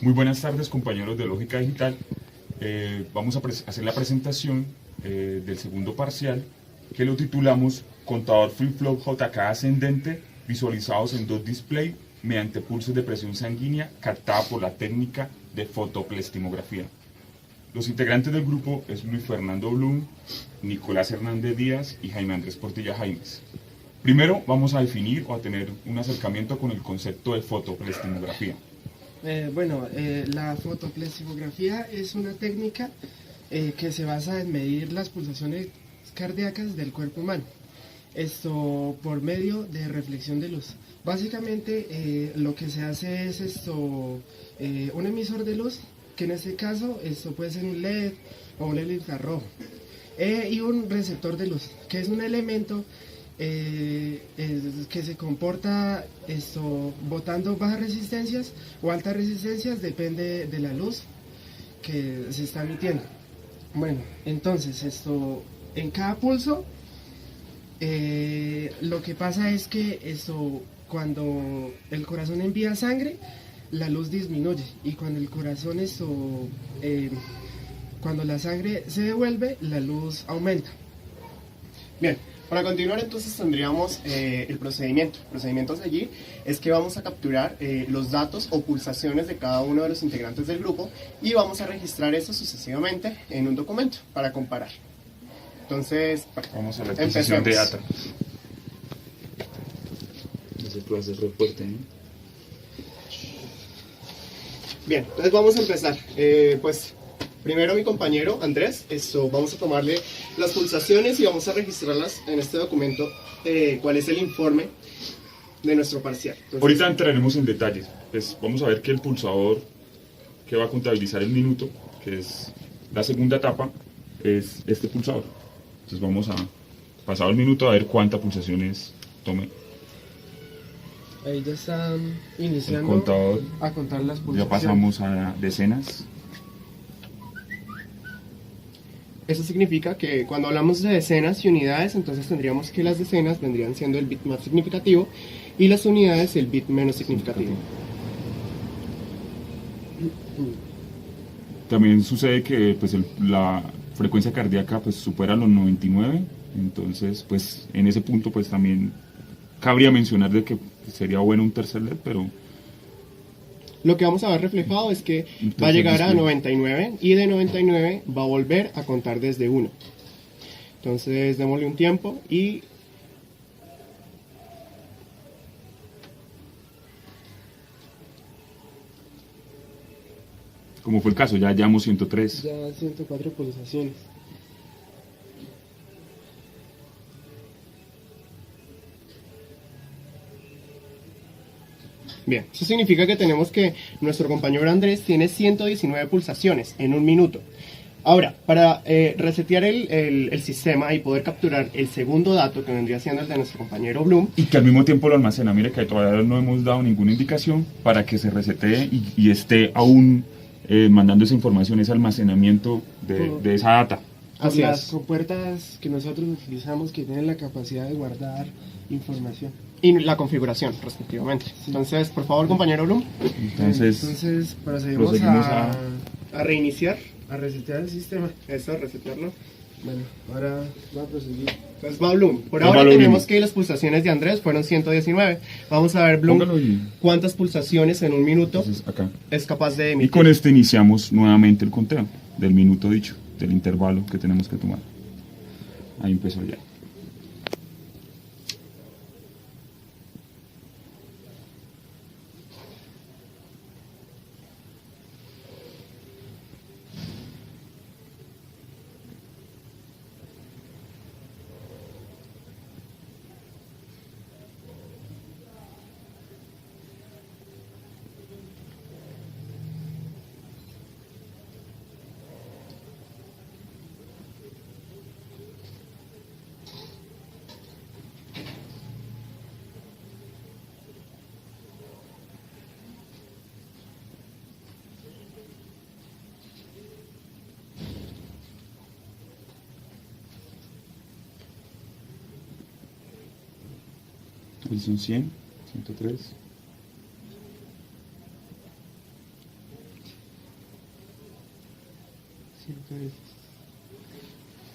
Muy buenas tardes, compañeros de Lógica Digital. Vamos a hacer la presentación del segundo parcial que lo titulamos Contador flip-flop JK ascendente visualizados en dos displays mediante pulsos de presión sanguínea captada por la técnica de fotoplestimografía. Los integrantes del grupo es Luis Fernando Blum, Nicolás Hernández Díaz y Jaime Andrés Portilla Jaimes. Primero vamos a definir o a tener un acercamiento con el concepto de fotoplestimografía. La fotoplestimografía es una técnica que se basa en medir las pulsaciones cardíacas del cuerpo humano. Esto por medio de reflexión de luz. Básicamente lo que se hace es un emisor de luz, que en este caso esto puede ser un LED o un LED infrarrojo, y un receptor de luz, que es un elemento que se comporta botando bajas resistencias o altas resistencias, depende de la luz que se está emitiendo. Bueno, entonces en cada pulso lo que pasa es que cuando el corazón envía sangre, la luz disminuye, y cuando el corazón cuando la sangre se devuelve, la luz aumenta. Bien, para continuar entonces tendríamos el procedimiento. El procedimiento a seguir es que vamos a capturar los datos o pulsaciones de cada uno de los integrantes del grupo y vamos a registrar eso sucesivamente en un documento para comparar. Entonces, vamos a la adquisición de data. Ese puede ser reporte, ¿no? Bien, entonces vamos a empezar. Primero mi compañero Andrés, vamos a tomarle las pulsaciones y vamos a registrarlas en este documento, cuál es el informe de nuestro parcial. Entonces, ahorita entraremos en detalles. Pues vamos a ver que el pulsador que va a contabilizar el minuto, que es la segunda etapa, es este pulsador. Entonces vamos a, pasado el minuto, a ver cuántas pulsaciones tome. Ahí ya están iniciando el contador, a contar las pulsaciones. ya pasamos a decenas. Eso significa que cuando hablamos de decenas y unidades, entonces tendríamos que las decenas vendrían siendo el bit más significativo y las unidades el bit menos significativo. También sucede que pues, la frecuencia cardíaca pues, supera los 99, entonces pues en ese punto pues también cabría mencionar de que sería bueno un tercer LED, pero lo que vamos a ver reflejado es que va a llegar a 99 y de 99 va a volver a contar desde 1. Entonces démosle un tiempo y como fue el caso, ya llevamos 103. Ya 104 pulsaciones. Bien, eso significa que tenemos que nuestro compañero Andrés tiene 119 pulsaciones en un minuto. Ahora, para resetear el sistema y poder capturar el segundo dato, que vendría siendo el de nuestro compañero Blum, y que al mismo tiempo lo almacena, mire que todavía no hemos dado ninguna indicación para que se resetee y esté aún mandando esa información, ese almacenamiento de esa data. Así Las es. compuertas que nosotros utilizamos, que tienen la capacidad de guardar información. Y la configuración, respectivamente. Sí. Entonces, por favor, compañero Blum. Entonces procedemos a reiniciar, a resetear el sistema. Eso, a resetearlo. Bueno, ahora va a proseguir. Entonces va Blum. Por ahora tenemos que las pulsaciones de Andrés fueron 119. Vamos a ver, Blum, cuántas pulsaciones en un minuto acá es capaz de emitir. Y con este iniciamos nuevamente el conteo del minuto dicho, del intervalo que tenemos que tomar. Ahí empezó ya. Ahí son 100, 103.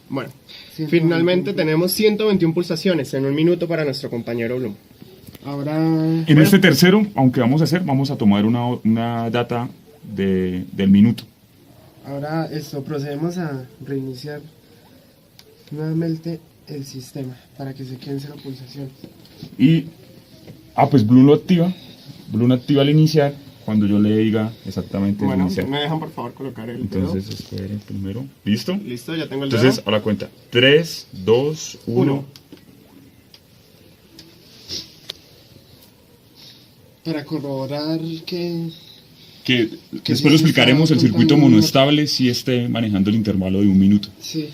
Bueno, 121. finalmente tenemos 121 pulsaciones en un minuto para nuestro compañero Bloom. Ahora, En este tercero, aunque vamos a tomar una data del minuto. ahora procedemos a reiniciar nuevamente el sistema para que se queden 0 pulsaciones. Y, pues Bloom lo activa. Bloom activa al iniciar cuando yo le diga exactamente el Bueno, iniciar. me dejan por favor colocar el Entonces, esperen primero. ¿Listo? dedo. Listo, ya tengo el Entonces, dedo. a la cuenta. 3, 2, 1. Para corroborar que Que sí después lo se explicaremos, está el circuito contando monoestable si esté manejando el intervalo de 1 minuto. sí.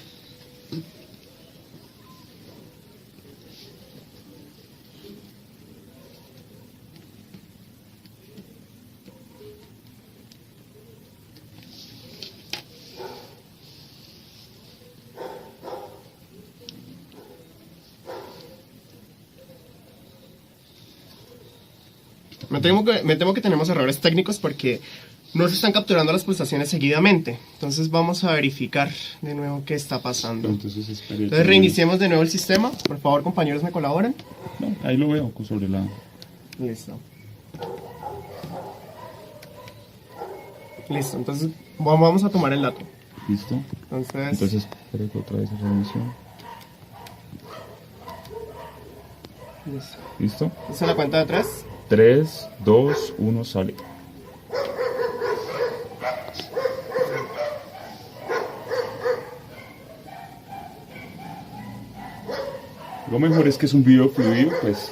Me temo que tenemos errores técnicos porque no se están capturando las pulsaciones seguidamente. Entonces vamos a verificar de nuevo qué está pasando. Entonces, espere. Entonces reiniciemos de nuevo el sistema. Por favor, compañeros, me colaboran. No, ahí lo veo sobre la... Listo. Listo, entonces vamos a tomar el dato. ¿Listo? Entonces, espere que otra vez esa emisión. Listo. ¿Listo? ¿Es la cuenta de 3? 3, 2, 1, sale. Lo mejor es que es un video fluido, pues.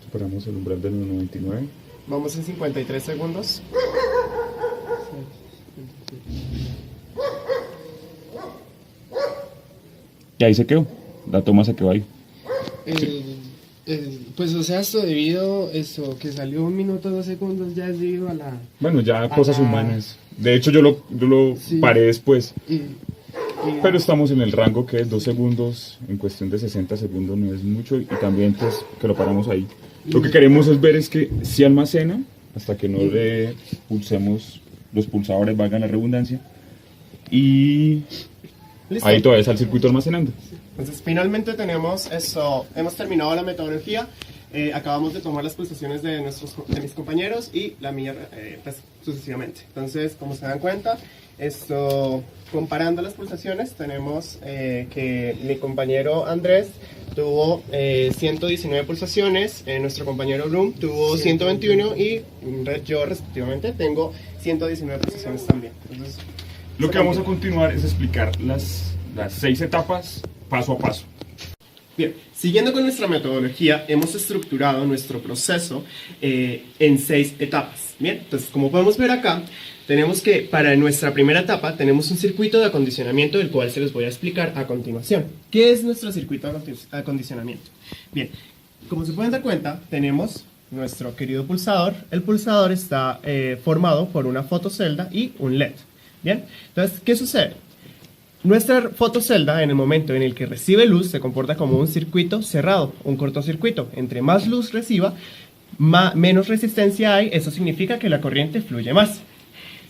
Superamos el umbral del 1.99. Vamos en 53 segundos. Y ahí se quedó. La toma se quedó ahí. Pues o sea, esto que salió 1 minuto 2 segundos ya es debido a la... Bueno, ya cosas humanas. De hecho, yo lo Sí. paré después. y- Pero estamos en el rango que es 2 segundos, en cuestión de 60 segundos no es mucho, y también pues que lo paramos ahí. Lo que queremos es ver es que si almacena, hasta que no le pulsemos los pulsadores, valga la redundancia, y ¿Listo? ahí todavía está el circuito almacenando. Entonces, finalmente tenemos esto. Hemos terminado la metodología. Acabamos de tomar las pulsaciones de mis compañeros y la mía, pues, sucesivamente. Entonces, como se dan cuenta, comparando las pulsaciones, tenemos que mi compañero Andrés tuvo 119 pulsaciones, nuestro compañero Bloom tuvo 121 y yo, respectivamente, tengo 119 pulsaciones también. Entonces, Lo que vamos a continuar es explicar las 6 etapas paso a paso. bien, siguiendo con nuestra metodología, hemos estructurado nuestro proceso en 6 etapas. Bien, entonces como podemos ver acá, tenemos que para nuestra primera etapa tenemos un circuito de acondicionamiento del cual se los voy a explicar a continuación. ¿Qué es nuestro circuito de acondicionamiento? Bien, como se pueden dar cuenta, tenemos nuestro querido pulsador. El pulsador está formado por una fotocelda y un LED. Bien, entonces, ¿qué sucede? Nuestra fotocelda, en el momento en el que recibe luz, se comporta como un circuito cerrado, un cortocircuito. Entre más luz reciba, menos resistencia hay, eso significa que la corriente fluye más.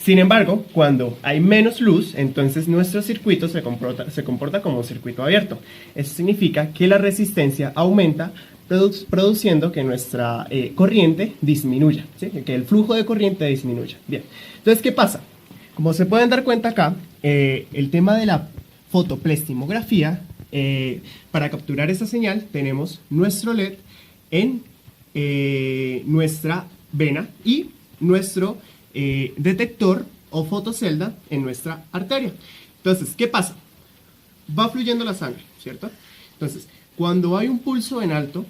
Sin embargo, cuando hay menos luz, entonces nuestro circuito se comporta como un circuito abierto. Eso significa que la resistencia aumenta, produciendo que nuestra corriente disminuya, ¿sí? Que el flujo de corriente disminuya. Bien, entonces, ¿qué pasa? Como se pueden dar cuenta acá, el tema de la fotoplestimografía, para capturar esa señal tenemos nuestro LED en nuestra vena y nuestro detector o fotocelda en nuestra arteria. Entonces, ¿qué pasa? Va fluyendo la sangre, ¿cierto? Entonces, cuando hay un pulso en alto,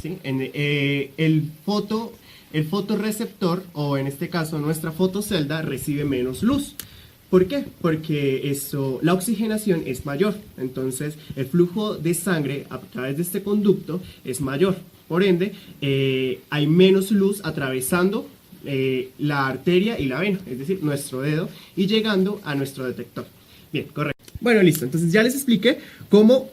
¿sí? El fotorreceptor, o en este caso nuestra fotocelda, recibe menos luz. ¿Por qué? Porque la oxigenación es mayor, entonces el flujo de sangre a través de este conducto es mayor. Por ende, hay menos luz atravesando la arteria y la vena, es decir, nuestro dedo, y llegando a nuestro detector. Bien, correcto. Bueno, listo. Entonces ya les expliqué cómo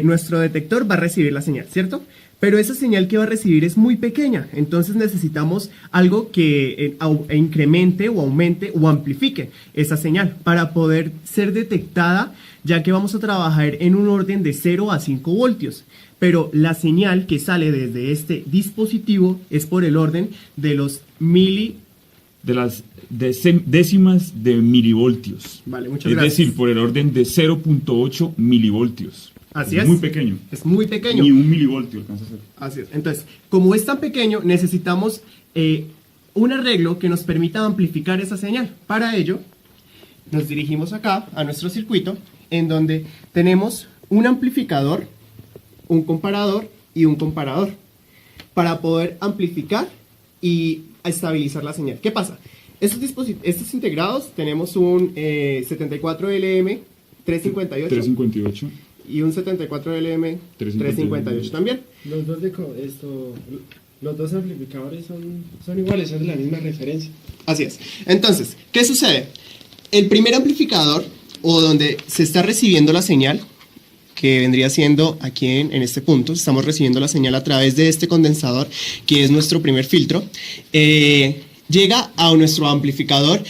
nuestro detector va a recibir la señal, ¿cierto? Pero esa señal que va a recibir es muy pequeña, entonces necesitamos algo que incremente o aumente o amplifique esa señal para poder ser detectada, ya que vamos a trabajar en un orden de 0 a 5 voltios. Pero la señal que sale desde este dispositivo es por el orden de los de las décimas de milivoltios. Vale, muchas gracias. Es decir, por el orden de 0.8 milivoltios. Así es. Muy pequeño. Es muy pequeño. Ni un milivoltio alcanza a ser. Así es. Entonces, como es tan pequeño, necesitamos un arreglo que nos permita amplificar esa señal. Para ello, nos dirigimos acá a nuestro circuito, en donde tenemos un amplificador, un comparador y un comparador, para poder amplificar y estabilizar la señal. ¿Qué pasa? Estos integrados tenemos un 74LM 358. 358. Y un 74LM 358 también. Los dos amplificadores son iguales, son de la misma referencia. Así es. Entonces, ¿qué sucede? El primer amplificador, o donde se está recibiendo la señal, que vendría siendo aquí en este punto, estamos recibiendo la señal a través de este condensador, que es nuestro primer filtro, llega a nuestro amplificador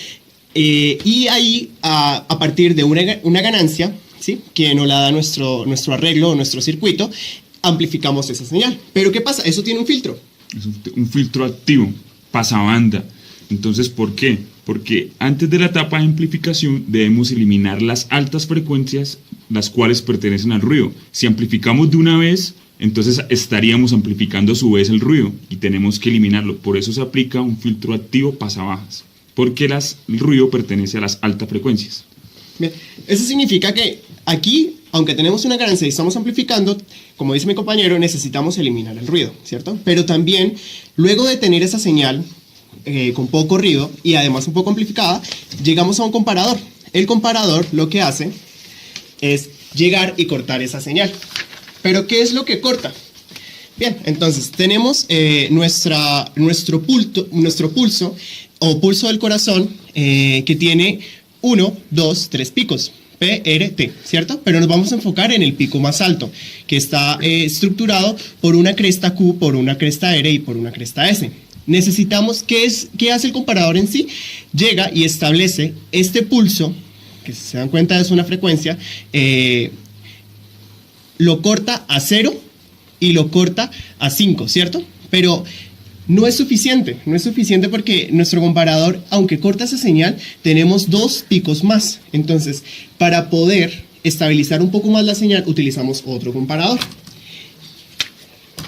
y ahí, a partir de una ganancia, ¿sí?, que nos la da nuestro arreglo o nuestro circuito, amplificamos esa señal. Pero ¿qué pasa? Eso tiene un filtro. Es un filtro activo, pasabanda. Entonces, ¿por qué? Porque antes de la etapa de amplificación debemos eliminar las altas frecuencias, las cuales pertenecen al ruido. Si amplificamos de una vez, entonces estaríamos amplificando a su vez el ruido y tenemos que eliminarlo. Por eso se aplica un filtro activo pasabajas, porque el ruido pertenece a las altas frecuencias. Bien, eso significa que aquí, aunque tenemos una ganancia y estamos amplificando, como dice mi compañero, necesitamos eliminar el ruido, ¿cierto? Pero también, luego de tener esa señal con poco ruido y además un poco amplificada, llegamos a un comparador. El comparador lo que hace es llegar y cortar esa señal. ¿Pero qué es lo que corta? Bien, entonces tenemos nuestro pulso o pulso del corazón que tiene 1, 2, 3 picos, P, R, T, ¿cierto? Pero nos vamos a enfocar en el pico más alto, que está estructurado por una cresta Q, por una cresta R y por una cresta S. Necesitamos, ¿qué hace el comparador en sí? Llega y establece este pulso, que si se dan cuenta es una frecuencia, lo corta a 0 y lo corta a 5, ¿cierto? Pero no es suficiente porque nuestro comparador, aunque corta esa señal, tenemos 2 picos más. Entonces, para poder estabilizar un poco más la señal, utilizamos otro comparador.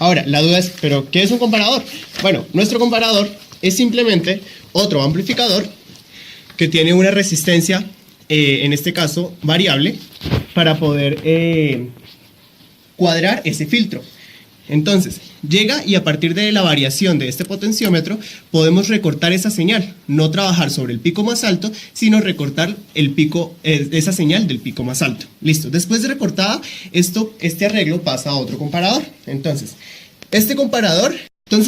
Ahora, la duda es, ¿pero qué es un comparador? Bueno, nuestro comparador es simplemente otro amplificador que tiene una resistencia, en este caso, variable, para poder cuadrar ese filtro. Entonces, llega y a partir de la variación de este potenciómetro podemos recortar esa señal, no trabajar sobre el pico más alto, sino recortar esa señal del pico más alto. Listo, después de recortada, este arreglo pasa a otro comparador. Entonces,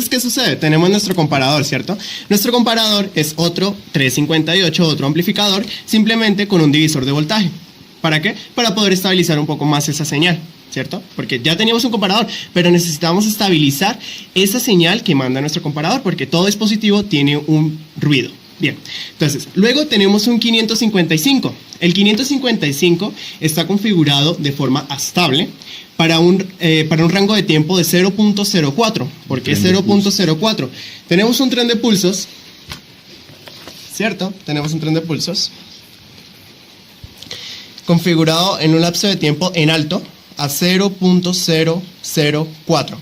¿qué sucede? Tenemos nuestro comparador, ¿cierto? Nuestro comparador es otro 358, otro amplificador, simplemente con un divisor de voltaje. ¿Para qué? Para poder estabilizar un poco más esa señal, ¿cierto? Porque ya teníamos un comparador, pero necesitamos estabilizar esa señal que manda nuestro comparador, porque todo dispositivo tiene un ruido. Bien, entonces, luego tenemos un 555. El 555 está configurado de forma estable para un rango de tiempo de 0.04. ¿Por qué 0.04? Tenemos un tren de pulsos, ¿cierto? Tenemos un tren de pulsos configurado en un lapso de tiempo en alto a 0.004.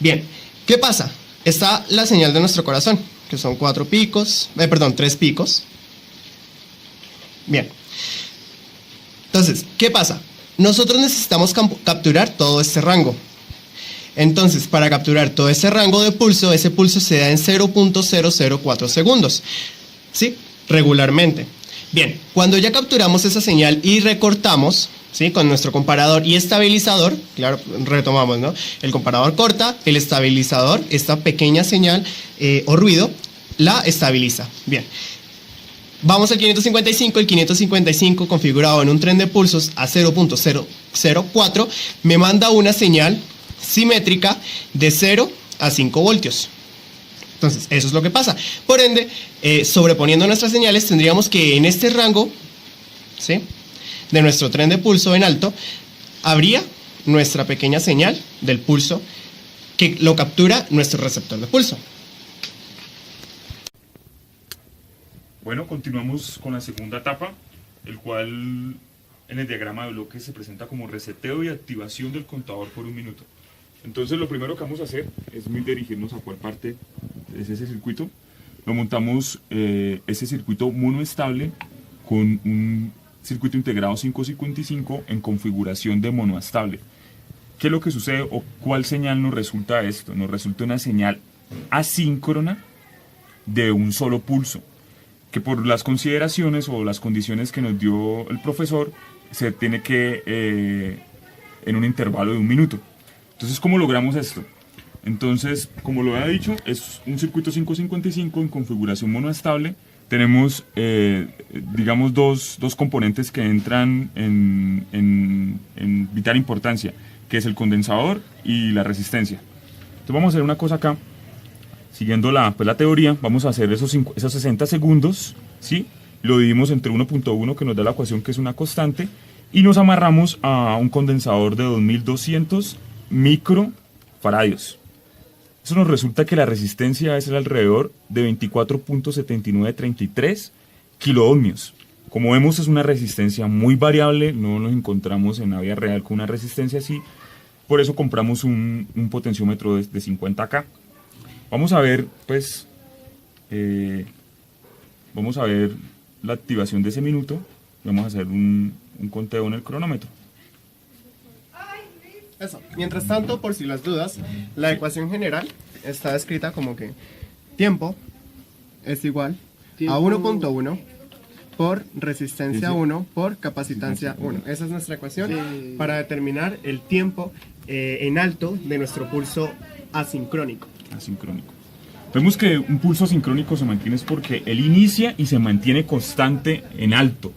Bien, ¿qué pasa? Está la señal de nuestro corazón, que son 3 picos. Bien. Entonces, ¿qué pasa? Nosotros necesitamos capturar todo este rango. Entonces, para capturar todo ese rango de pulso, ese pulso se da en 0.004 segundos, ¿sí? Regularmente. Bien, cuando ya capturamos esa señal y recortamos, ¿sí? Con nuestro comparador y estabilizador, claro, retomamos, ¿no? El comparador corta, el estabilizador, esta pequeña señal o ruido, la estabiliza. Bien. Vamos al 555, el 555 configurado en un tren de pulsos a 0.004 me manda una señal simétrica de 0 a 5 voltios. Entonces, eso es lo que pasa. Por ende, sobreponiendo nuestras señales, tendríamos que en este rango, ¿sí?, de nuestro tren de pulso en alto, habría nuestra pequeña señal del pulso que lo captura nuestro receptor de pulso. Bueno, continuamos con la segunda etapa, el cual en el diagrama de bloques se presenta como reseteo y activación del contador por 1 minuto. Entonces lo primero que vamos a hacer es dirigirnos a cuál parte es ese circuito. Lo montamos ese circuito monoestable con un circuito integrado 555 en configuración de monoestable. ¿Qué es lo que sucede o cuál señal nos resulta esto? Nos resulta una señal asíncrona de un solo pulso, que por las consideraciones o las condiciones que nos dio el profesor, se tiene que en un intervalo de 1 minuto. Entonces, ¿cómo logramos esto? Entonces, como lo había dicho, es un circuito 555 en configuración monoestable. Tenemos, digamos, dos componentes que entran en vital importancia, que es el condensador y la resistencia. Entonces, vamos a hacer una cosa acá. Siguiendo la teoría, vamos a hacer esos 60 segundos, ¿sí? Lo dividimos entre 1.1, que nos da la ecuación, que es una constante, y nos amarramos a un condensador de 2200 microfaradios. Eso nos resulta que la resistencia es alrededor de 24.7933 kiloohmios. Como vemos, es una resistencia muy variable, no nos encontramos en la vida real con una resistencia así, por eso compramos un potenciómetro de 50K. Vamos a ver, pues, vamos a ver la activación de ese minuto. Vamos a hacer un conteo en el cronómetro. Eso. Mientras tanto, por si las dudas, la ecuación general está escrita como que tiempo es igual a 1.1 por resistencia 1 por capacitancia 1. Esa es nuestra ecuación para determinar el tiempo en alto de nuestro pulso asincrónico. Asincrónico. Vemos que un pulso asincrónico se mantiene es porque él inicia y se mantiene constante en alto,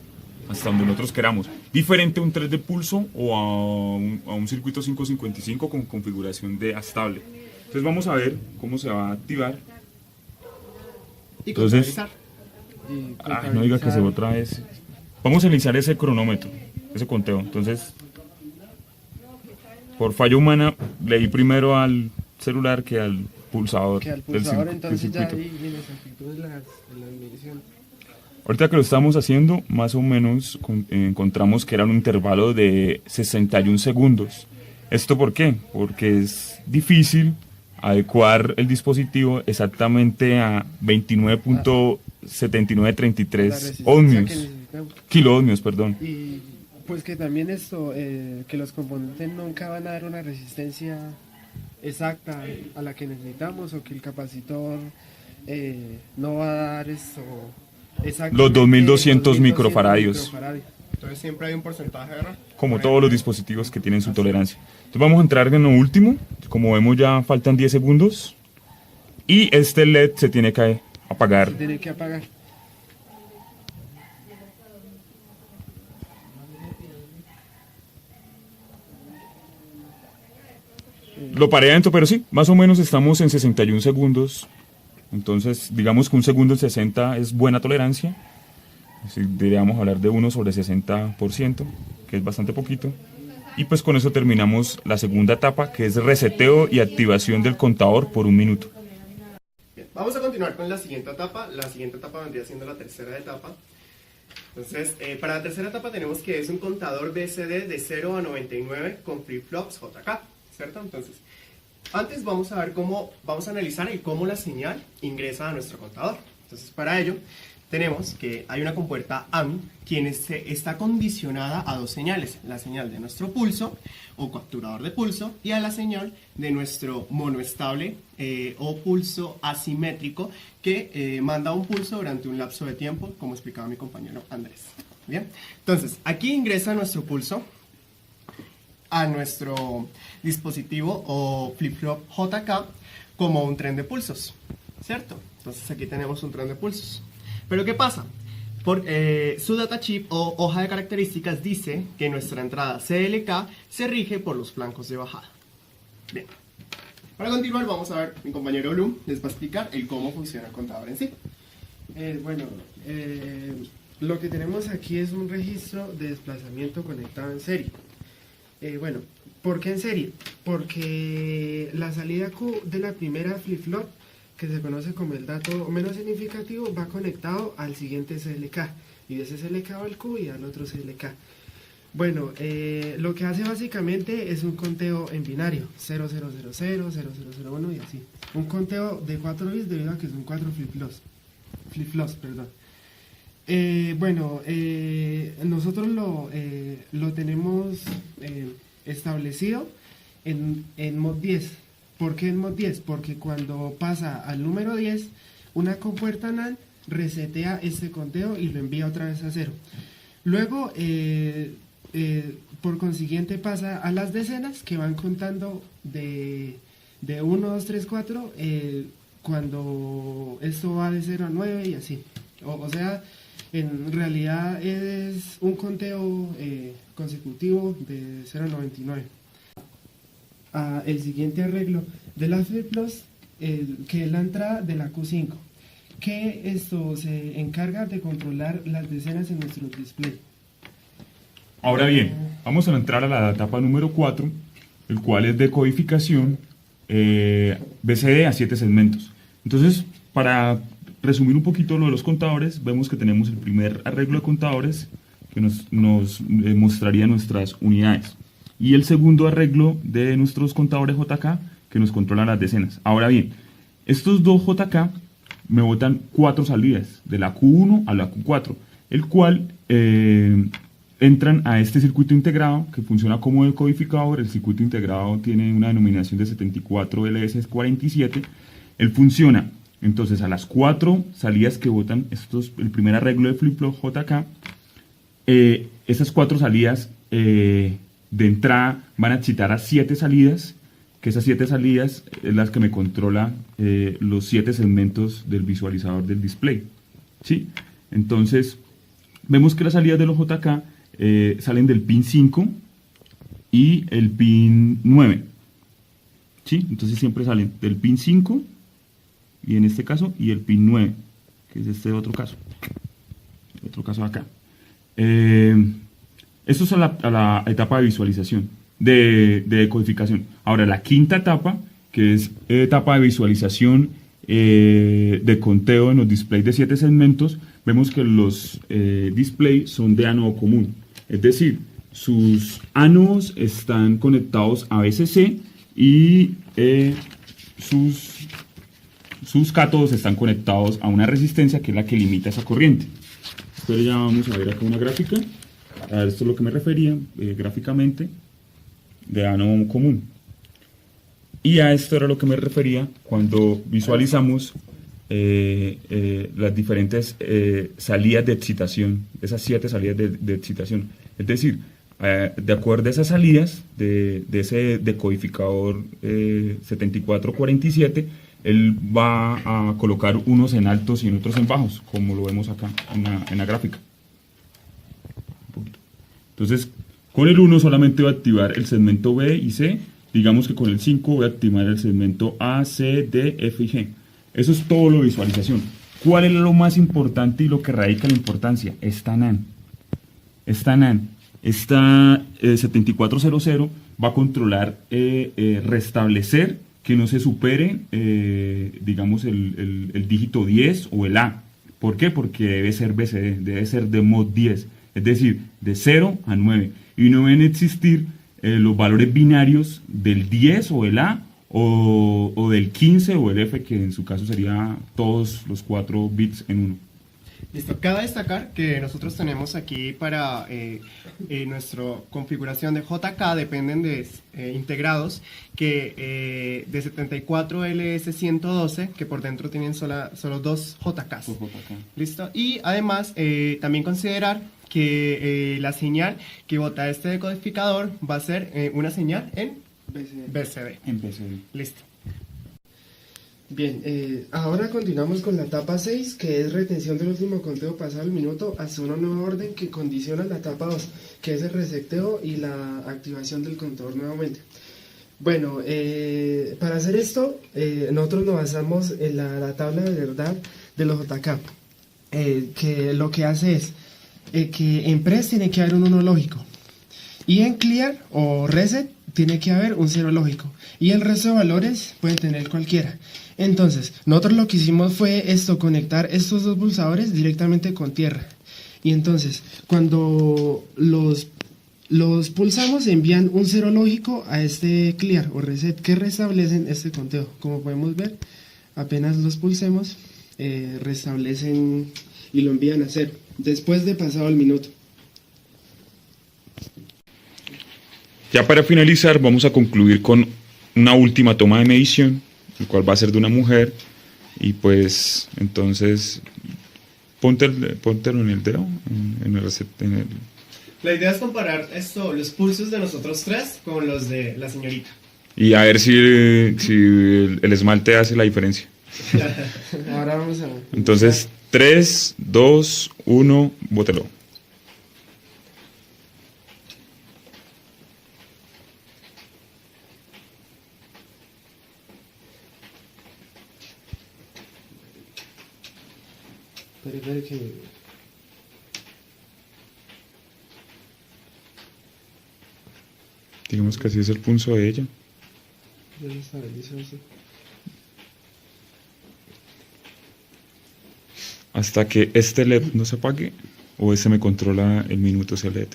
hasta donde nosotros queramos. Diferente a un 3 de pulso o a un circuito 555 con configuración de estable. Entonces vamos a ver cómo se va a activar. Y Entonces, contabilizar. no diga que se va otra vez. Vamos a iniciar ese cronómetro, ese conteo. Entonces, por falla humana, le di primero al celular que al pulsador, Entonces ya circuito. ahí viene exactitud de las mediciones. Ahorita que lo estamos haciendo, más o menos encontramos que era un intervalo de 61 segundos. ¿Esto por qué? Porque es difícil adecuar el dispositivo exactamente a 29.7933 ohmios, kiloohmios, perdón. Y pues que también esto, que los componentes nunca van a dar una resistencia exacta a la que necesitamos, o que el capacitor no va a dar esto exactamente Los 2200 microfaradios. Entonces siempre hay un porcentaje de error. Como todos los dispositivos que tienen su tolerancia. Entonces vamos a entrar en lo último. Como vemos, ya faltan 10 segundos. Y este LED se tiene que apagar. Se tiene que apagar. Lo paré adentro, pero sí, más o menos estamos en 61 segundos. Entonces, digamos que 1 segundo en 60 es buena tolerancia. Así, deberíamos hablar de 1 sobre 60%, que es bastante poquito. Y pues con eso terminamos la segunda etapa, que es reseteo y activación del contador por 1 minuto. Bien, vamos a continuar con la siguiente etapa. La siguiente etapa vendría siendo la tercera etapa. Entonces, para la tercera etapa tenemos que es un contador BCD de 0 a 99 con flip-flops JK, ¿cierto? Entonces, antes vamos a ver cómo, vamos a analizar cómo la señal ingresa a nuestro contador. Entonces, para ello, tenemos que hay una compuerta AND quien está condicionada a dos señales, la señal de nuestro pulso o capturador de pulso y a la señal de nuestro monoestable o pulso asimétrico que manda un pulso durante un lapso de tiempo, como explicaba mi compañero Andrés. Bien, entonces aquí ingresa nuestro pulso a nuestro dispositivo o flip-flop JK como un tren de pulsos, ¿cierto? Entonces aquí tenemos un tren de pulsos. Pero ¿qué pasa? Su data chip o hoja de características dice que nuestra entrada CLK se rige por los flancos de bajada. Bien. Para continuar vamos a ver, mi compañero Lu les va a explicar el cómo funciona el contador en sí. Lo que tenemos aquí es un registro de desplazamiento conectado en serie. ¿Por qué en serie? Porque la salida Q de la primera flip-flop, que se conoce como el dato menos significativo, va conectado al siguiente CLK, y de ese CLK va al Q y al otro CLK. Lo que hace básicamente es un conteo en binario, 0000, 0001 y así. Un conteo de 4 bits debido a que son 4 flip-flops, perdón. Nosotros lo tenemos establecido en mod 10. ¿Por qué en mod 10? Porque cuando pasa al número 10, una compuerta NAND resetea este conteo y lo envía otra vez a 0. Luego, por consiguiente, pasa a las decenas que van contando de 1, 2, 3, 4, cuando esto va de 0 a 9 y así. O sea, en realidad es un conteo consecutivo de 0 a 99. El siguiente arreglo de las flip-flops, que es la entrada de la Q5, que esto se encarga de controlar las decenas en nuestro display. Ahora bien, vamos a entrar a la etapa número 4, el cual es de codificación BCD a 7 segmentos. Entonces, para resumir un poquito lo de los contadores, vemos que tenemos el primer arreglo de contadores que nos mostraría nuestras unidades, y el segundo arreglo de nuestros contadores JK que nos controlan las decenas. Ahora bien, estos dos JK me botan 4 salidas, de la Q1 a la Q4, el cual entran a este circuito integrado que funciona como decodificador. El circuito integrado tiene una denominación de 74LS47. Él funciona entonces a las 4 salidas que botan el primer arreglo de flip-flop JK. Esas 4 salidas de entrada van a excitar a 7 salidas, que esas 7 salidas es las que me controla los 7 segmentos del visualizador del display, ¿sí? Entonces, vemos que las salidas de los JK salen del pin 5 y el pin 9, ¿sí? Entonces siempre salen del pin 5 y en este caso, y el pin 9, que es este otro caso acá. Esto es a la etapa de visualización, de codificación. Ahora, la quinta etapa, que es etapa de visualización de conteo en los displays de 7 segmentos, vemos que los displays son de ánodo común. Es decir, sus ánodos están conectados a VCC y sus cátodos están conectados a una resistencia que es la que limita esa corriente. Pero ya vamos a ver acá una gráfica. A esto es lo que me refería gráficamente de ánodo común. Y a esto era lo que me refería cuando visualizamos las diferentes salidas de excitación, esas 7 salidas de excitación. Es decir, de acuerdo a esas salidas de ese decodificador 7447, él va a colocar unos en altos y en otros en bajos, como lo vemos acá en la gráfica. Entonces, con el 1 solamente voy a activar el segmento B y C. Digamos que con el 5 voy a activar el segmento A, C, D, F y G. Eso es todo lo de visualización. ¿Cuál es lo más importante y lo que radica la importancia? Esta NAND. Esta 7400 va a controlar restablecer que no se supere, digamos, el dígito 10 o el A. ¿Por qué? Porque debe ser BCD, debe ser de mod 10. Es decir, de 0 a 9. Y no deben existir los valores binarios del 10 o el A, o del 15 o el F, que en su caso sería todos los 4 bits en uno. Listo. Cabe destacar que nosotros tenemos aquí para nuestra configuración de JK, dependen de integrados que de 74LS112, que por dentro tienen solo dos JKs. Listo. Y además también considerar que la señal que bota este decodificador va a ser una señal en BCD. En BCD. Listo. Bien, ahora continuamos con la etapa 6, que es retención del último conteo pasado el minuto hasta una nueva orden que condiciona la etapa 2, que es el reseteo y la activación del contador nuevamente. Bueno, para hacer esto, nosotros nos basamos en la tabla de verdad de los JK, que lo que hace es que en press tiene que haber un 1 lógico, y en clear o reset tiene que haber un 0 lógico, y el resto de valores pueden tener cualquiera. Entonces, nosotros lo que hicimos fue conectar estos dos pulsadores directamente con tierra. Y entonces, cuando los pulsamos, envían un 0 lógico a este clear o reset que restablecen este conteo. Como podemos ver, apenas los pulsemos, restablecen y lo envían a 0, después de pasado el minuto. Ya para finalizar, vamos a concluir con una última toma de medición, el cual va a ser de una mujer, y pues entonces póntelo en el dedo, en el reset, La idea es comparar los pulsos de nosotros tres con los de la señorita. y a ver si el esmalte hace la diferencia. Ahora vamos a... Entonces, 3, 2, 1, bótelo. Espera que... Digamos que así es el pulso de ella. Ya se estabilizó eso. Hasta que este LED no se apague, o ese me controla el minuto ese LED.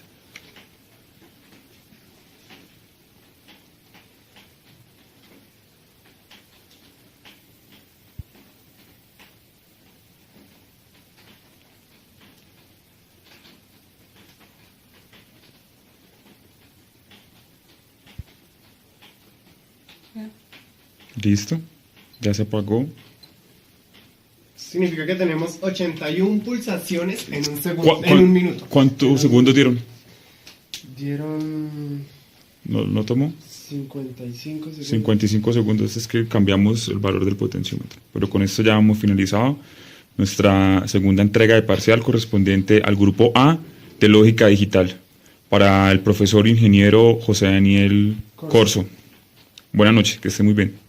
Listo, ya se apagó. Significa que tenemos 81 pulsaciones en un segundo, en un minuto. ¿Cuántos segundos dieron? Dieron ¿No tomó? 55 segundos. 55 segundos, es que cambiamos el valor del potenciómetro. Pero con esto ya hemos finalizado nuestra segunda entrega de parcial correspondiente al grupo A de Lógica Digital para el profesor ingeniero José Daniel Corso. Buenas noches, que esté muy bien.